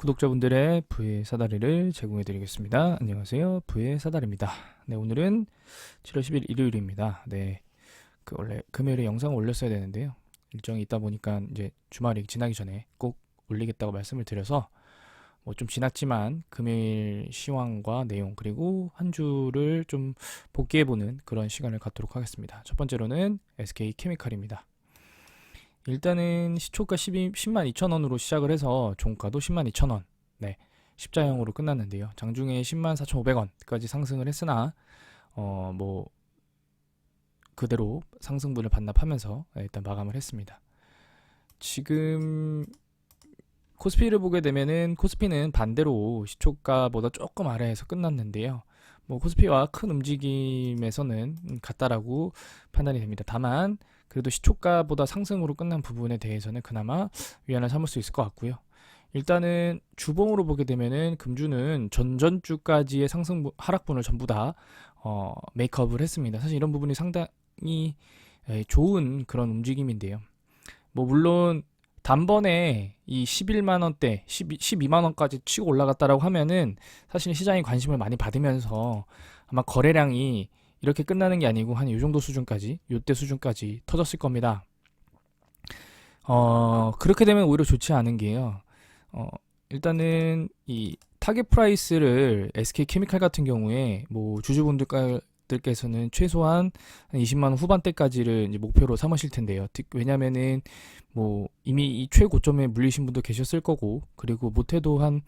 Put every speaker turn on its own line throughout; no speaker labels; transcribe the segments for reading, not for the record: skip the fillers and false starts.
구독자분들의 부의 사다리를 제공해 드리겠습니다. 안녕하세요. 부의 사다리입니다. 네, 오늘은 7월 10일 일요일입니다. 네. 원래 금요일에 영상을 올렸어야 되는데요. 일정이 있다 보니까 이제 주말이 지나기 전에 꼭 올리겠다고 말씀을 드려서 뭐 좀 지났지만 금요일 시황과 내용 그리고 한 주를 좀 복귀해 보는 그런 시간을 갖도록 하겠습니다. 첫 번째로는 SK케미칼입니다. 일단은 시초가 10만 2천원으로 시작을 해서 종가도 10만 2천원, 네, 십자형으로 끝났는데요. 장중에 10만 4,500원까지 상승을 했으나 뭐 그대로 상승분을 반납하면서 일단 마감을 했습니다. 지금 코스피를 보게 되면은 코스피는 반대로 시초가보다 조금 아래에서 끝났는데요. 뭐 코스피와 큰 움직임에서는 같다라고 판단이 됩니다. 다만 그래도 시초가보다 상승으로 끝난 부분에 대해서는 그나마 위안을 삼을 수 있을 것 같고요. 일단은 주봉으로 보게 되면은 금주는 전전주까지의 하락분을 전부 다 메이크업을 했습니다. 사실 이런 부분이 상당히 좋은 그런 움직임인데요. 뭐 물론 단번에 이 11만원대, 12만원까지 치고 올라갔다라고 하면은 사실 시장이 관심을 많이 받으면서 아마 거래량이 이렇게 끝나는 게 아니고 한 이 정도 수준까지, 요때 수준까지 터졌을 겁니다. 그렇게 되면 오히려 좋지 않은 게요. 일단은 이 타겟 프라이스를 SK케미칼 같은 경우에 뭐 주주분들께서는 최소한 한 20만 원 후반대까지를 이제 목표로 삼으실 텐데요. 왜냐면은 뭐 이미 이 최고점에 물리신 분도 계셨을 거고, 그리고 못해도 한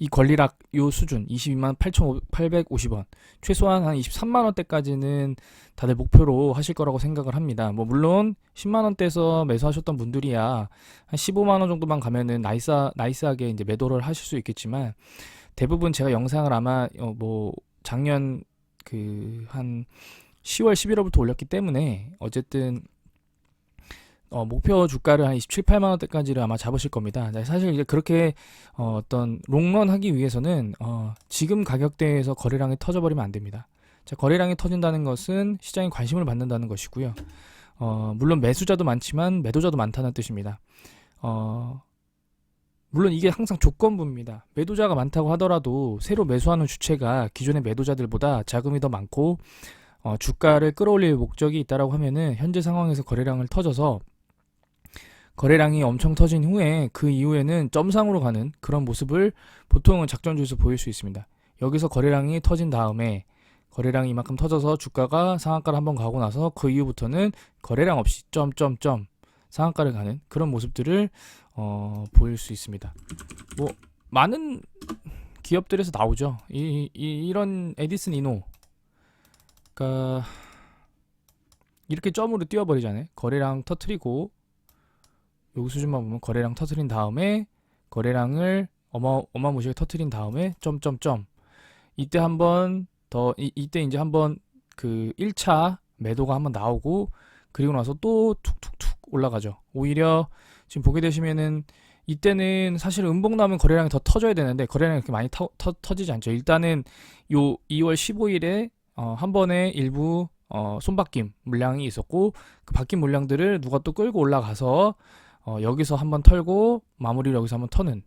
이 권리락 요 수준 22만 8,850원, 최소한 한 23만 원대까지는 다들 목표로 하실 거라고 생각을 합니다. 뭐 물론 10만 원대에서 매수하셨던 분들이야 한 15만 원 정도만 가면은 나이스하게 이제 매도를 하실 수 있겠지만, 대부분 제가 영상을 아마 뭐 작년 그 한 10월 11월부터 올렸기 때문에 어쨌든 목표 주가를 한 27, 8만 원대까지를 아마 잡으실 겁니다. 사실 이제 그렇게 어떤 롱런 하기 위해서는 지금 가격대에서 거래량이 터져버리면 안 됩니다. 자, 거래량이 터진다는 것은 시장에 관심을 받는다는 것이고요. 물론 매수자도 많지만 매도자도 많다는 뜻입니다. 물론 이게 항상 조건부입니다. 매도자가 많다고 하더라도 새로 매수하는 주체가 기존의 매도자들보다 자금이 더 많고 주가를 끌어올릴 목적이 있다라고 하면은 현재 상황에서 거래량을 터져서 거래량이 엄청 터진 후에 그 이후에는 점상으로 가는 그런 모습을 보통은 작전주에서 보일 수 있습니다. 여기서 거래량이 터진 다음에 거래량이 이만큼 터져서 주가가 상한가를 한번 가고 나서 그 이후부터는 거래량 없이 점점점 상한가를 가는 그런 모습들을 보일 수 있습니다. 뭐 많은 기업들에서 나오죠. 이런 에디슨 이노, 그러니까 이렇게 점으로 띄워버리잖아요. 거래량 터트리고 요 수준만 보면 거래량 터트린 다음에 거래량을 어마무시하게 터트린 다음에 점점점, 이때 한번 더 이때 이제 한번 그 1차 매도가 한번 나오고 그리고 나서 또 툭툭툭 올라가죠. 오히려 지금 보게 되시면은 이때는 사실 음봉 나면 거래량이 더 터져야 되는데 거래량이 그렇게 많이 터지지 않죠. 일단은 요 2월 15일에 한 번에 일부 손바뀜 물량이 있었고, 그 바뀐 물량들을 누가 또 끌고 올라가서 여기서 한번 털고 마무리를 여기서 한번 터는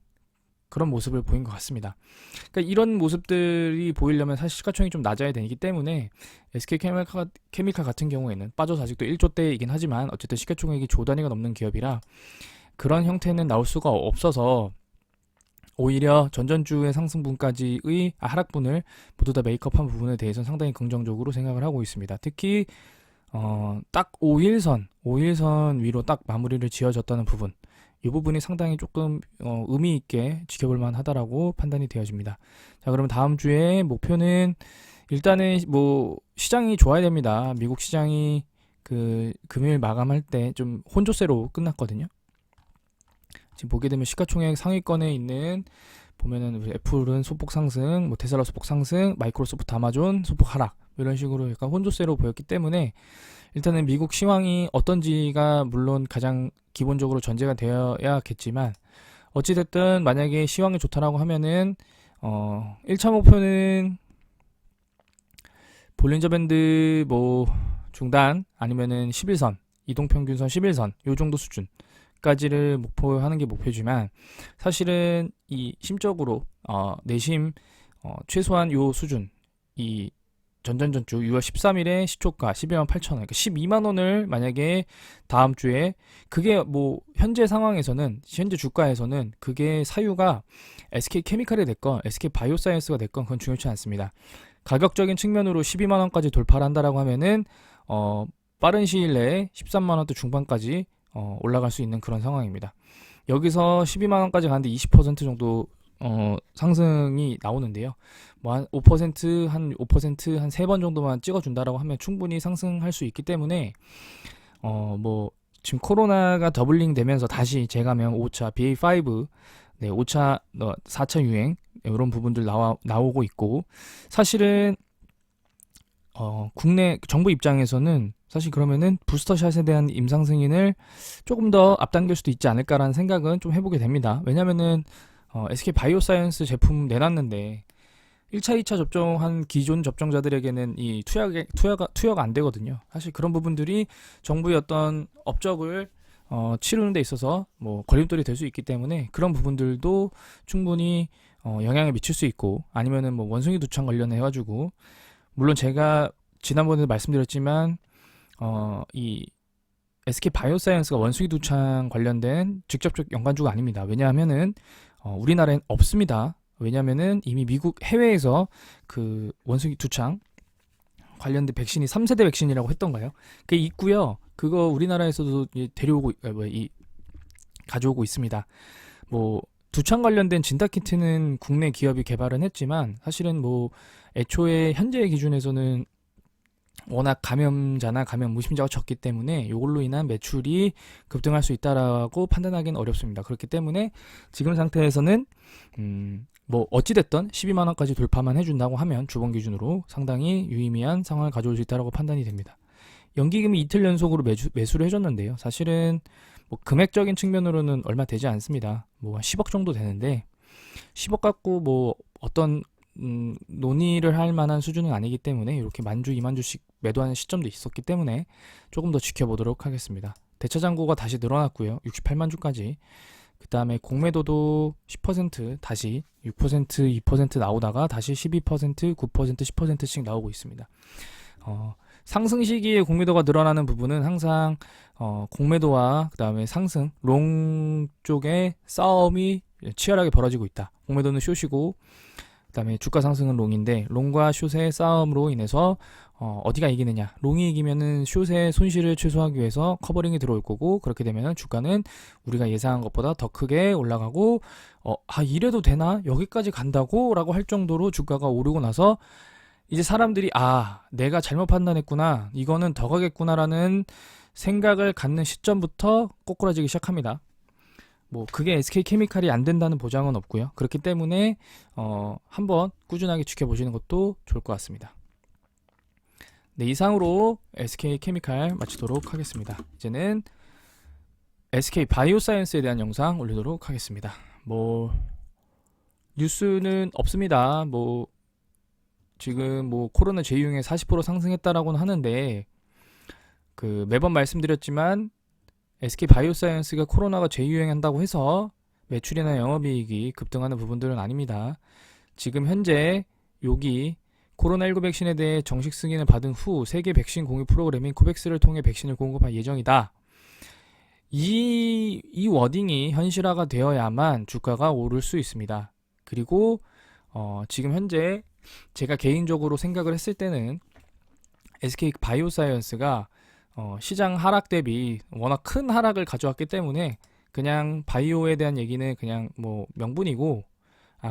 그런 모습을 보인 것 같습니다. 그러니까 이런 모습들이 보이려면 사실 시가총이 좀 낮아야 되기 때문에 SK케미칼 같은 경우에는 빠져서 아직도 1조대이긴 하지만 어쨌든 시가총액이 조 단위가 넘는 기업이라 그런 형태는 나올 수가 없어서 오히려 전전주의 상승분까지의 하락분을 모두 다 메이크업한 부분에 대해서는 상당히 긍정적으로 생각을 하고 있습니다. 특히 딱 5일선 위로 딱 마무리를 지어졌다는 부분, 이 부분이 상당히 조금 의미 있게 지켜볼 만하다라고 판단이 되어집니다. 자, 그러면 다음 주에 목표는 일단은 뭐 시장이 좋아야 됩니다. 미국 시장이 그 금요일 마감할 때 좀 혼조세로 끝났거든요. 지금 보게 되면 시가총액 상위권에 있는 보면은 애플은 소폭 상승, 뭐 테슬라 소폭 상승, 마이크로소프트, 아마존 소폭 하락, 이런 식으로 약간 혼조세로 보였기 때문에 일단은 미국 시황이 어떤지가 물론 가장 기본적으로 전제가 되어야겠지만, 어찌됐든 만약에 시황이 좋다라고 하면은 1차 목표는 볼린저 밴드 뭐 중단 아니면은 11선, 이동평균선 11선 요 정도 수준, 100까지를 목표하는 게 목표지만 사실은 이 심적으로 내심 최소한 요 수준 이 전전전주 6월 13일에 시초가 12만 8천 원, 그러니까 12만 원을 만약에 다음 주에 그게 뭐 현재 상황에서는 현재 주가에서는 그게 사유가 SK 케미칼이 됐건 SK 바이오사이언스가 됐건 그건 중요치 않습니다. 가격적인 측면으로 12만 원까지 돌파를 한다라고 하면은 빠른 시일 내에 13만 원대 중반까지 올라갈 수 있는 그런 상황입니다. 여기서 12만 원까지 가는데 20% 정도 상승이 나오는데요. 뭐 한 5%, 한 5%, 한 3번 정도만 찍어준다라고 하면 충분히 상승할 수 있기 때문에 뭐 지금 코로나가 더블링 되면서 다시 재감염 5차 BA5, 네, 5차, 4차 유행 이런 부분들 나오고 있고 사실은 국내 정부 입장에서는 사실 그러면은 부스터샷에 대한 임상 승인을 조금 더 앞당길 수도 있지 않을까라는 생각은 좀 해보게 됩니다. 왜냐면은 SK 바이오사이언스 제품 내놨는데 1차, 2차 접종한 기존 접종자들에게는 이 투여가 안 되거든요. 사실 그런 부분들이 정부의 어떤 업적을 치르는 데 있어서 뭐 걸림돌이 될 수 있기 때문에 그런 부분들도 충분히 영향을 미칠 수 있고 아니면은 뭐 원숭이 두창 관련해 가지고 물론 제가 지난번에도 말씀드렸지만 이 SK 바이오사이언스가 원숭이 두창 관련된 직접적 연관주가 아닙니다. 왜냐하면은 우리나라엔 없습니다. 왜냐하면은 이미 미국 해외에서 그 원숭이 두창 관련된 백신이 3세대 백신이라고 했던가요? 그게 있고요. 그거 우리나라에서도 가져오고 있습니다. 뭐 두창 관련된 진단키트는 국내 기업이 개발은 했지만 사실은 뭐 애초에 현재의 기준에서는 워낙 감염자나 감염 무심자가 적기 때문에 이걸로 인한 매출이 급등할 수 있다라고 판단하기는 어렵습니다. 그렇기 때문에 지금 상태에서는 뭐 어찌됐든 12만 원까지 돌파만 해준다고 하면 주봉 기준으로 상당히 유의미한 상황을 가져올 수 있다고 판단이 됩니다. 연기금이 이틀 연속으로 매수를 해줬는데요. 사실은 뭐 금액적인 측면으로는 얼마 되지 않습니다. 뭐 한 10억 정도 되는데 10억 갖고 뭐 어떤 논의를 할 만한 수준은 아니기 때문에 이렇게 만주 2만주씩 매도하는 시점도 있었기 때문에 조금 더 지켜보도록 하겠습니다. 대차 잔고가 다시 늘어났고요. 68만 주까지. 그 다음에 공매도도 10% 다시 6%, 2% 나오다가 다시 12%, 9%, 10%씩 나오고 있습니다. 상승 시기에 공매도가 늘어나는 부분은 항상 공매도와 그 다음에 상승, 롱 쪽에 싸움이 치열하게 벌어지고 있다. 공매도는 숏이고 그 다음에 주가 상승은 롱인데 롱과 숏의 싸움으로 인해서 어디가 이기느냐, 롱이 이기면은 숏의 손실을 최소화하기 위해서 커버링이 들어올 거고 그렇게 되면은 주가는 우리가 예상한 것보다 더 크게 올라가고 이래도 되나? 여기까지 간다고? 라고 할 정도로 주가가 오르고 나서 이제 사람들이 내가 잘못 판단했구나, 이거는 더 가겠구나 라는 생각을 갖는 시점부터 꼬꾸라지기 시작합니다. 뭐 그게 SK케미칼이 안 된다는 보장은 없고요. 그렇기 때문에 한번 꾸준하게 지켜보시는 것도 좋을 것 같습니다. 네, 이상으로 SK케미칼 마치도록 하겠습니다. 이제는 SK 바이오사이언스에 대한 영상 올리도록 하겠습니다. 뭐 뉴스는 없습니다. 뭐 지금 뭐 코로나 재유행에 40% 상승했다라고는 하는데 그 매번 말씀드렸지만 SK 바이오사이언스가 코로나가 재유행한다고 해서 매출이나 영업이익이 급등하는 부분들은 아닙니다. 지금 현재 여기 코로나19 백신에 대해 정식 승인을 받은 후 세계 백신 공유 프로그램인 코백스를 통해 백신을 공급할 예정이다. 이 워딩이 현실화가 되어야만 주가가 오를 수 있습니다. 그리고 지금 현재 제가 개인적으로 생각을 했을 때는 SK 바이오사이언스가 시장 하락 대비 워낙 큰 하락을 가져왔기 때문에 그냥 바이오에 대한 얘기는 그냥 뭐 명분이고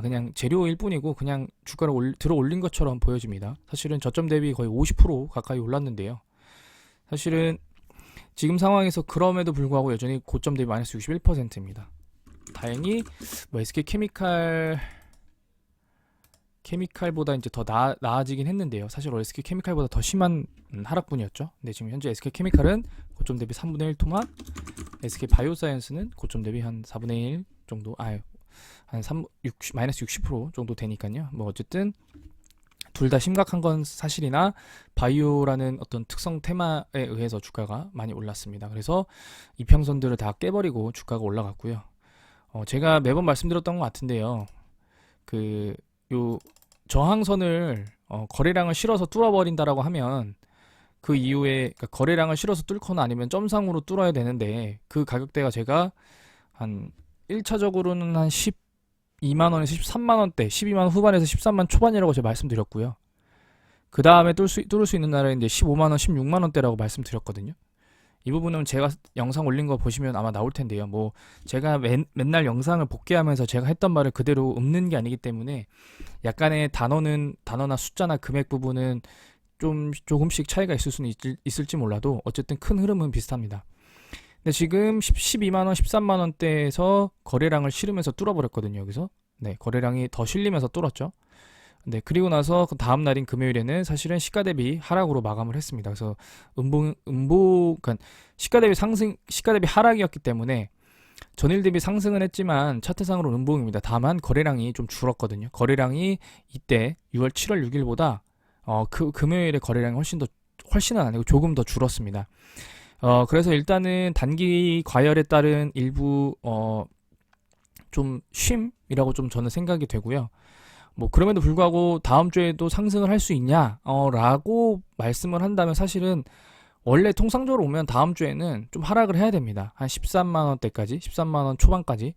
그냥 재료일 뿐이고 그냥 주가를 들어 올린 것처럼 보여집니다. 사실은 저점 대비 거의 50% 가까이 올랐는데요. 사실은 지금 상황에서 그럼에도 불구하고 여전히 고점 대비 마이너스 61%입니다. 다행히 뭐 SK 케미칼보다 이제 더 나아지긴 했는데요. 사실 SK 케미칼보다 더 심한 하락분이었죠. 근데 지금 현재 SK 케미칼은 고점 대비 3분의 1 토막, SK 바이오사이언스는 고점 대비 한 4분의 1 정도, 마이너스 60% 정도 되니까요. 뭐 어쨌든 둘 다 심각한 건 사실이나 바이오라는 어떤 특성 테마에 의해서 주가가 많이 올랐습니다. 그래서 이평선들을 다 깨버리고 주가가 올라갔고요. 제가 매번 말씀드렸던 것 같은데요. 그 요 저항선을 거래량을 실어서 뚫어버린다라고 하면 그 이후에 그러니까 거래량을 실어서 뚫거나 아니면 점상으로 뚫어야 되는데 그 가격대가 제가 한 1차적으로는 한 12만 원에서 13만 원대, 12만 원 후반에서 13만 초반이라고 제가 말씀드렸고요. 그 다음에 뚫을 수 있는 날은 이제 15만 원, 16만 원대라고 말씀드렸거든요. 이 부분은 제가 영상 올린 거 보시면 아마 나올 텐데요. 뭐 제가 맨날 영상을 복귀하면서 제가 했던 말을 그대로 읊는 게 아니기 때문에 약간의 단어나 숫자나 금액 부분은 조금씩 차이가 있을 수는 있을지 몰라도 어쨌든 큰 흐름은 비슷합니다. 근데 지금 12만 원, 13만 원대에서 거래량을 실으면서 뚫어버렸거든요. 여기서 거래량이 더 실리면서 뚫었죠. 네, 그리고 나서 그 다음 날인 금요일에는 사실은 시가 대비 하락으로 마감을 했습니다. 그래서 그러니까 시가 대비 하락이었기 때문에 전일 대비 상승은 했지만 차트상으로 음봉입니다. 다만 거래량이 좀 줄었거든요. 거래량이 이때 6월 7월 6일보다 그 금요일에 거래량이 훨씬은 아니고 조금 더 줄었습니다. 그래서 일단은 단기 과열에 따른 일부 좀 쉼이라고 좀 저는 생각이 되고요. 뭐 그럼에도 불구하고 다음 주에도 상승을 할 수 있냐 라고 말씀을 한다면 사실은 원래 통상적으로 오면 다음 주에는 좀 하락을 해야 됩니다. 한 13만 원대까지 13만 원 초반까지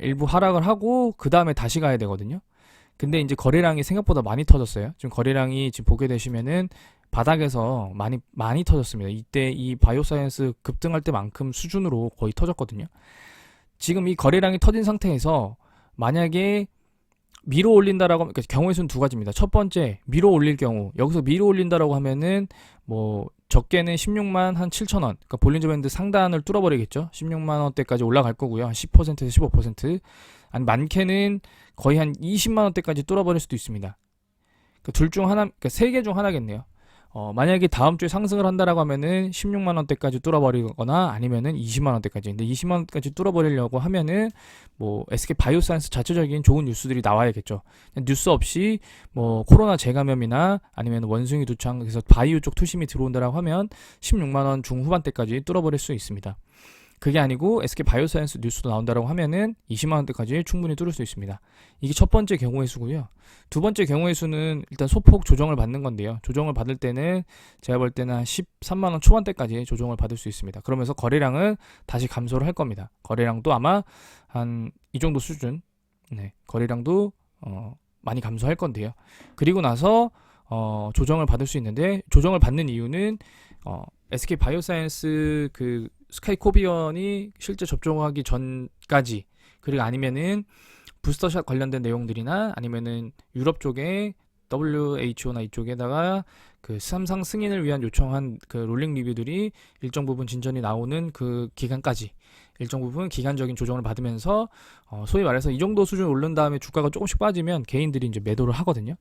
일부 하락을 하고 그 다음에 다시 가야 되거든요. 근데 이제 거래량이 생각보다 많이 터졌어요. 지금 거래량이 지금 보게 되시면은 바닥에서 많이 터졌습니다. 이때 이 바이오사이언스 급등할 때만큼 수준으로 거의 터졌거든요. 지금 이 거래량이 터진 상태에서 만약에 밀어 올린다라고 하면, 그러니까 경우의 수는 두 가지입니다. 첫 번째, 밀어 올릴 경우, 여기서 밀어 올린다라고 하면은 뭐 적게는 16만 한 7천 원, 그러니까 볼린저 밴드 상단을 뚫어버리겠죠. 16만 원대까지 올라갈 거고요. 한 10%에서 15%, 아니 많게는 거의 한 20만 원대까지 뚫어버릴 수도 있습니다. 그 둘 중 하나, 그러니까 세 개 중 하나겠네요. 만약에 다음 주에 상승을 한다라고 하면은 16만 원대까지 뚫어버리거나 아니면은 20만 원대까지. 근데 20만 원대까지 뚫어버리려고 하면은 뭐 SK 바이오사이언스 자체적인 좋은 뉴스들이 나와야겠죠. 뉴스 없이 뭐 코로나 재감염이나 아니면 원숭이 두창 그래서 바이오 쪽 투심이 들어온다라고 하면 16만 원 중후반대까지 뚫어버릴 수 있습니다. 그게 아니고 SK 바이오사이언스 뉴스도 나온다라고 하면은 20만 원대까지 충분히 뚫을 수 있습니다. 이게 첫 번째 경우의 수고요. 두 번째 경우의 수는 일단 소폭 조정을 받는 건데요. 조정을 받을 때는 제가 볼 때는 한 13만 원 초반대까지 조정을 받을 수 있습니다. 그러면서 거래량은 다시 감소를 할 겁니다. 거래량도 아마 한 이 정도 수준, 거래량도 많이 감소할 건데요. 그리고 나서 조정을 받을 수 있는데 조정을 받는 이유는 SK 바이오사이언스 그 스카이코비언이 실제 접종하기 전까지 그리고 아니면은 부스터샷 관련된 내용들이나 아니면은 유럽 쪽에 WHO나 이쪽에다가 그 삼상 승인을 위한 요청한 그 롤링 리뷰들이 일정 부분 진전이 나오는 그 기간까지 일정 부분 기간적인 조정을 받으면서 소위 말해서 이 정도 수준 오른 다음에 주가가 조금씩 빠지면 개인들이 이제 매도를 하거든요.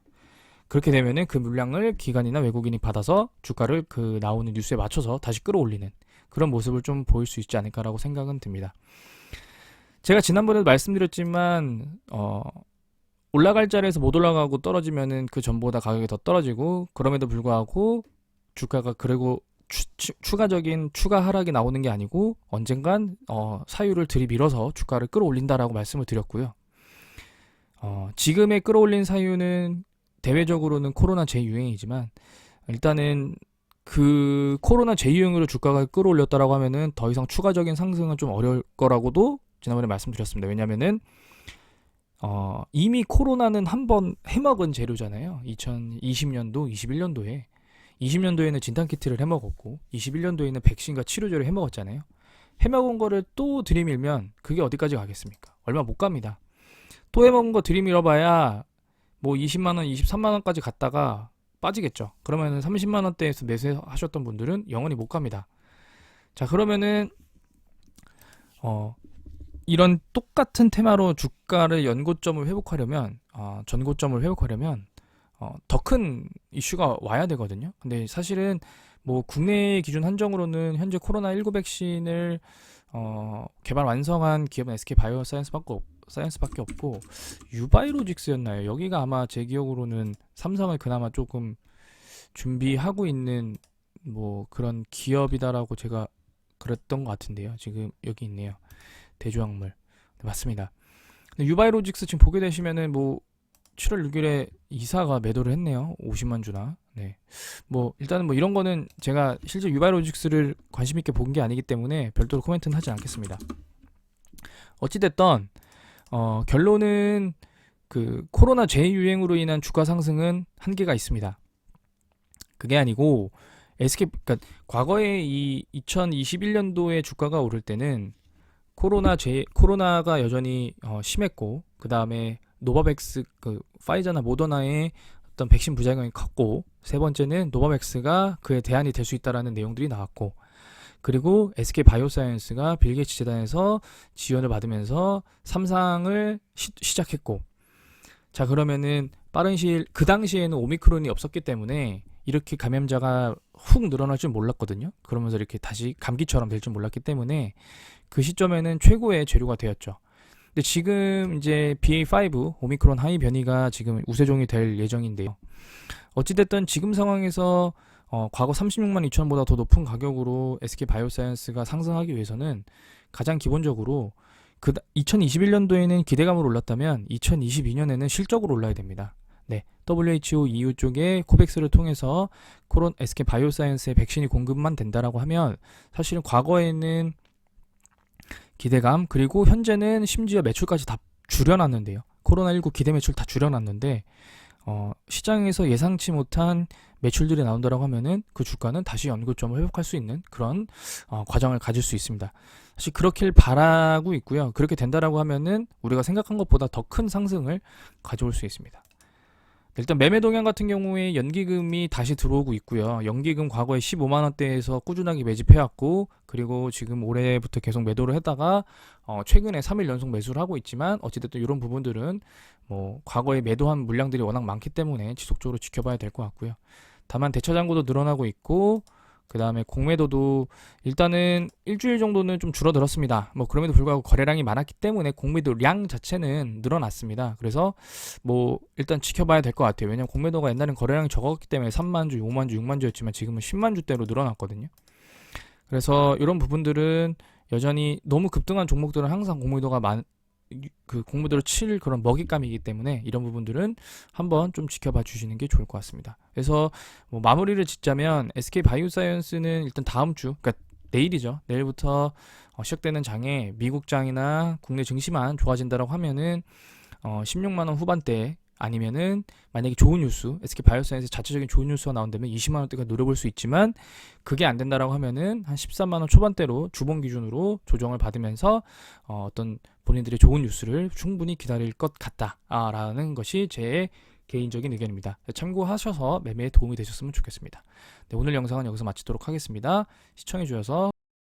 그렇게 되면은 그 물량을 기관이나 외국인이 받아서 주가를 그 나오는 뉴스에 맞춰서 다시 끌어올리는 그런 모습을 좀 보일 수 있지 않을까라고 생각은 듭니다. 제가 지난번에도 말씀드렸지만 올라갈 자리에서 못 올라가고 떨어지면은 그 전보다 가격이 더 떨어지고 그럼에도 불구하고 주가가 그리고 추가적인 추가 하락이 나오는 게 아니고 언젠간 사유를 들이밀어서 주가를 끌어올린다라고 말씀을 드렸고요. 지금의 끌어올린 사유는 대외적으로는 코로나 재유행이지만 일단은 그 코로나 재유행으로 주가가 끌어올렸다라고 하면은 더 이상 추가적인 상승은 좀 어려울 거라고도 지난번에 말씀드렸습니다. 왜냐면은 이미 코로나는 한번 해먹은 재료잖아요. 2020년도, 21년도에 20년도에는 진단키트를 해먹었고 21년도에는 백신과 치료제를 해먹었잖아요. 해먹은 거를 또 들이밀면 그게 어디까지 가겠습니까? 얼마 못 갑니다. 또 해먹은 거 들이밀어봐야 뭐 20만원, 23만원까지 갔다가 빠지겠죠. 그러면은 30만원대에서 매수하셨던 분들은 영원히 못 갑니다. 자, 그러면은 이런 똑같은 테마로 주가를 연고점을 회복하려면 전고점을 회복하려면 더 큰 이슈가 와야 되거든요. 근데 사실은 뭐 국내 기준 한정으로는 현재 코로나19 백신을 개발 완성한 기업은 SK 바이오사이언스밖에 사이언스밖에 없고 유바이로직스였나요? 여기가 아마 제 기억으로는 삼성을 그나마 조금 준비하고 있는 뭐 그런 기업이다라고 제가 그랬던 것 같은데요. 지금 여기 있네요. 대조약물. 네, 맞습니다. 근데 유바이로직스 지금 보게 되시면은 뭐 7월 6일에 이사가 매도를 했네요. 50만 주나. 네. 뭐 일단은 뭐 이런 거는 제가 실제 유바이로직스를 관심 있게 본 게 아니기 때문에 별도로 코멘트는 하지 않겠습니다. 어찌 됐던 결론은 그 코로나 재유행으로 인한 주가 상승은 한계가 있습니다. 그게 아니고 그러니까 과거에 이 2021년도에 주가가 오를 때는 코로나가 여전히 심했고, 그 다음에 노바백스 그 파이자나 모더나의 어떤 백신 부작용이 컸고, 세 번째는 노바백스가 그에 대안이 될 수 있다라는 내용들이 나왔고, 그리고 SK 바이오사이언스가 빌 게이츠 재단에서 지원을 받으면서 삼상을 시작했고, 자 그러면은 빠른 시일 그 당시에는 오미크론이 없었기 때문에 이렇게 감염자가 훅 늘어날 줄 몰랐거든요. 그러면서 이렇게 다시 감기처럼 될 줄 몰랐기 때문에 그 시점에는 최고의 재료가 되었죠. 근데 지금 이제 BA.5 오미크론 하이 변이가 지금 우세종이 될 예정인데요. 어찌됐든 지금 상황에서 과거 36만 2천원보다 더 높은 가격으로 SK 바이오사이언스가 상승하기 위해서는 가장 기본적으로 2021년도에는 기대감으로 올랐다면 2022년에는 실적으로 올라야 됩니다. 네, WHO EU 쪽에 코백스를 통해서 SK 바이오사이언스의 백신이 공급만 된다라고 하면 사실은 과거에는 기대감, 그리고 현재는 심지어 매출까지 다 줄여놨는데요. 코로나19 기대 매출 다 줄여놨는데 시장에서 예상치 못한 매출들이 나온다라고 하면은 그 주가는 다시 연고점을 회복할 수 있는 그런 과정을 가질 수 있습니다. 사실 그렇길 바라고 있고요. 그렇게 된다라고 하면은 우리가 생각한 것보다 더 큰 상승을 가져올 수 있습니다. 일단 매매 동향 같은 경우에 연기금이 다시 들어오고 있고요. 연기금 과거에 15만 원대에서 꾸준하게 매집해왔고, 그리고 지금 올해부터 계속 매도를 했다가 최근에 3일 연속 매수를 하고 있지만, 어찌됐든 이런 부분들은 뭐 과거에 매도한 물량들이 워낙 많기 때문에 지속적으로 지켜봐야 될 것 같고요. 다만 대차 잔고도 늘어나고 있고, 그 다음에 공매도도 일단은 일주일 정도는 좀 줄어들었습니다. 뭐 그럼에도 불구하고 거래량이 많았기 때문에 공매도량 자체는 늘어났습니다. 그래서 뭐 일단 지켜봐야 될 것 같아요. 왜냐면 공매도가 옛날엔 거래량이 적었기 때문에 3만 주, 5만 주, 6만 주였지만 지금은 10만 주대로 늘어났거든요. 그래서 이런 부분들은 여전히 너무 급등한 종목들은 항상 공매도를 칠 그런 먹잇감이기 때문에 이런 부분들은 한번 좀 지켜봐 주시는 게 좋을 것 같습니다. 그래서 뭐 마무리를 짓자면 SK 바이오사이언스는 일단 다음 주, 그러니까 내일이죠. 내일부터 시작되는 장에 미국 장이나 국내 증시만 좋아진다라고 하면은 16만 원 후반대, 아니면은 만약에 좋은 뉴스, SK 바이오사이언스 자체적인 좋은 뉴스가 나온다면 20만 원대가 노려볼 수 있지만, 그게 안 된다라고 하면은 한 13만 원 초반대로 주봉 기준으로 조정을 받으면서 어떤 본인들의 좋은 뉴스를 충분히 기다릴 것 같다라는 것이 제 개인적인 의견입니다. 참고하셔서 매매에 도움이 되셨으면 좋겠습니다. 네, 오늘 영상은 여기서 마치도록 하겠습니다. 시청해 주셔서